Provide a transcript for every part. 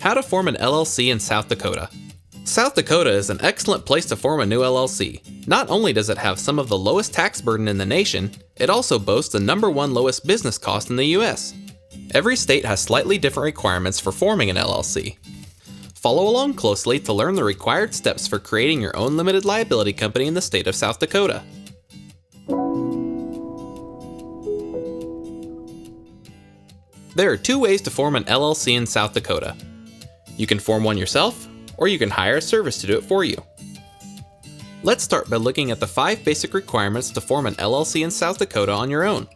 How to form an LLC in South Dakota. South Dakota is an excellent place to form a new LLC. Not only does it have some of the lowest tax burden in the nation, it also boasts the #1 lowest business cost in the US. Every state has slightly different requirements for forming an LLC. Follow along closely to learn the required steps for creating your own limited liability company in the state of South Dakota. There are 2 ways to form an LLC in South Dakota. You can form one yourself, or you can hire a service to do it for you. Let's start by looking at the 5 basic requirements to form an LLC in South Dakota on your own.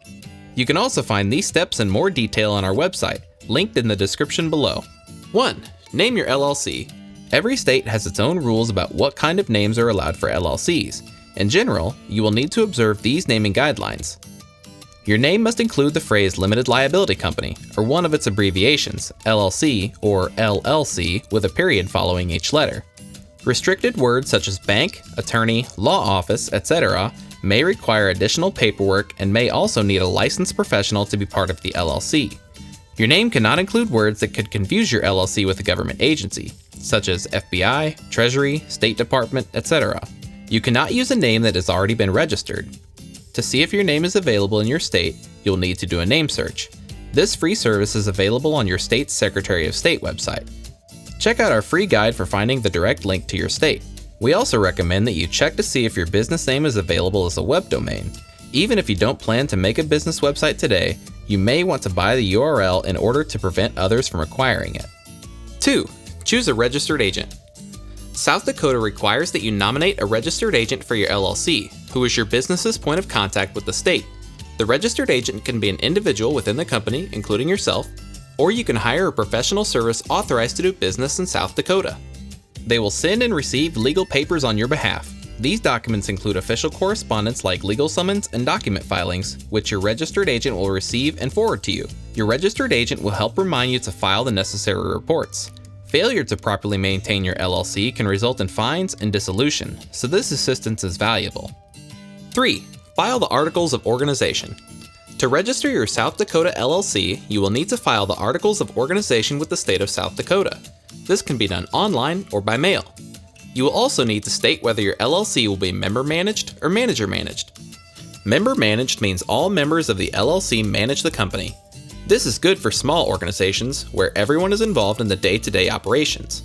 You can also find these steps in more detail on our website, linked in the description below. 1. Name your LLC. Every state has its own rules about what kind of names are allowed for LLCs. In general, you will need to observe these naming guidelines. Your name must include the phrase Limited Liability Company, or one of its abbreviations, LLC or LLC, with a period following each letter. Restricted words such as bank, attorney, law office, etc. may require additional paperwork and may also need a licensed professional to be part of the LLC. Your name cannot include words that could confuse your LLC with a government agency, such as FBI, Treasury, State Department, etc. You cannot use a name that has already been registered. To see if your name is available in your state, you'll need to do a name search. This free service is available on your state's Secretary of State website. Check out our free guide for finding the direct link to your state. We also recommend that you check to see if your business name is available as a web domain. Even if you don't plan to make a business website today, you may want to buy the URL in order to prevent others from acquiring it. 2. Choose a registered agent. South Dakota requires that you nominate a registered agent for your LLC, who is your business's point of contact with the state. The registered agent can be an individual within the company, including yourself, or you can hire a professional service authorized to do business in South Dakota. They will send and receive legal papers on your behalf. These documents include official correspondence like legal summons and document filings, which your registered agent will receive and forward to you. Your registered agent will help remind you to file the necessary reports. Failure to properly maintain your LLC can result in fines and dissolution, so this assistance is valuable. 3. File the Articles of Organization. To register your South Dakota LLC, you will need to file the Articles of Organization with the state of South Dakota. This can be done online or by mail. You will also need to state whether your LLC will be member-managed or manager-managed. Member-managed means all members of the LLC manage the company. This is good for small organizations where everyone is involved in the day-to-day operations.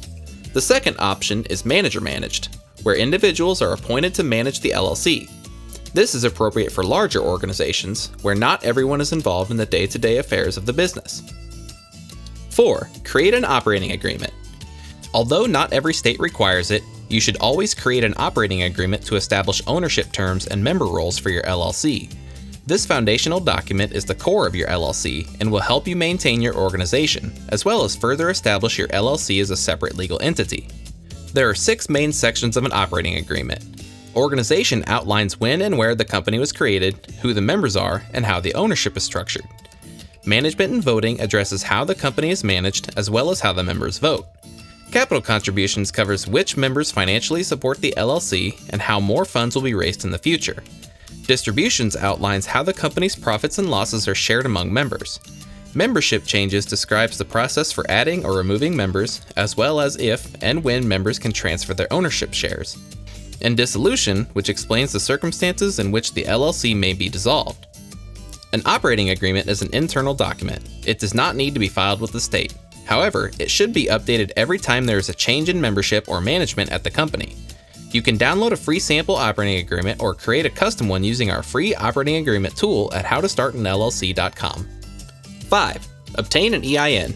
The second option is manager-managed, where individuals are appointed to manage the LLC. This is appropriate for larger organizations where not everyone is involved in the day-to-day affairs of the business. 4. Create an operating agreement. Although not every state requires it, you should always create an operating agreement to establish ownership terms and member roles for your LLC. This foundational document is the core of your LLC and will help you maintain your organization, as well as further establish your LLC as a separate legal entity. There are 6 main sections of an operating agreement. Organization outlines when and where the company was created, who the members are, and how the ownership is structured. Management and voting addresses how the company is managed, as well as how the members vote. Capital contributions covers which members financially support the LLC and how more funds will be raised in the future. Distributions outlines how the company's profits and losses are shared among members. Membership changes describes the process for adding or removing members, as well as if and when members can transfer their ownership shares. And dissolution, which explains the circumstances in which the LLC may be dissolved. An operating agreement is an internal document. It does not need to be filed with the state. However, it should be updated every time there is a change in membership or management at the company. You can download a free sample operating agreement or create a custom one using our free operating agreement tool at howtostartanllc.com. 5. Obtain an EIN.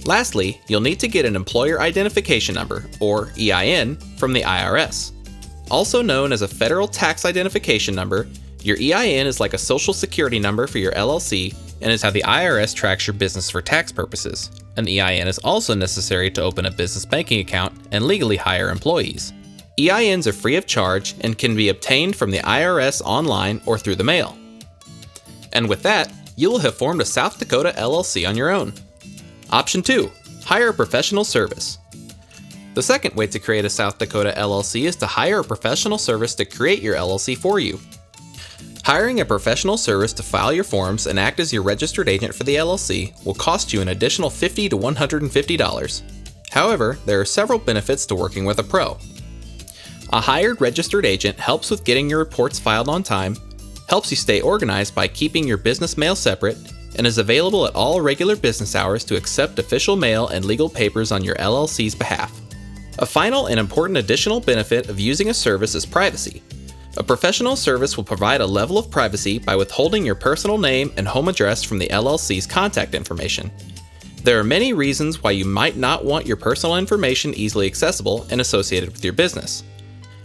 Lastly, you'll need to get an Employer Identification Number, or EIN, from the IRS. Also known as a Federal Tax Identification Number, your EIN is like a social security number for your LLC and is how the IRS tracks your business for tax purposes. An EIN is also necessary to open a business banking account and legally hire employees. EINs are free of charge and can be obtained from the IRS online or through the mail. And with that, you will have formed a South Dakota LLC on your own. Option 2. Hire a professional service. The second way to create a South Dakota LLC is to hire a professional service to create your LLC for you. Hiring a professional service to file your forms and act as your registered agent for the LLC will cost you an additional $50 to $150. However, there are several benefits to working with a pro. A hired registered agent helps with getting your reports filed on time, helps you stay organized by keeping your business mail separate, and is available at all regular business hours to accept official mail and legal papers on your LLC's behalf. A final and important additional benefit of using a service is privacy. A professional service will provide a level of privacy by withholding your personal name and home address from the LLC's contact information. There are many reasons why you might not want your personal information easily accessible and associated with your business.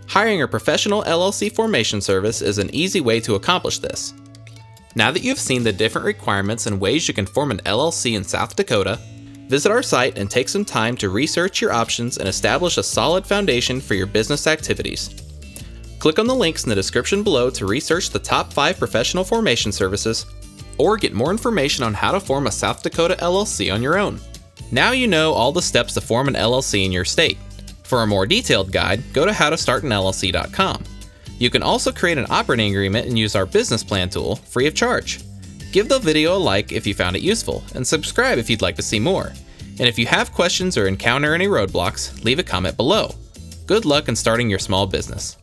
Hiring a professional LLC formation service is an easy way to accomplish this. Now that you've seen the different requirements and ways you can form an LLC in South Dakota, visit our site and take some time to research your options and establish a solid foundation for your business activities. Click on the links in the description below to research the top 5 professional formation services, or get more information on how to form a South Dakota LLC on your own. Now you know all the steps to form an LLC in your state. For a more detailed guide, go to howtostartanllc.com. You can also create an operating agreement and use our business plan tool free of charge. Give the video a like if you found it useful, and subscribe if you'd like to see more. And if you have questions or encounter any roadblocks, leave a comment below. Good luck in starting your small business.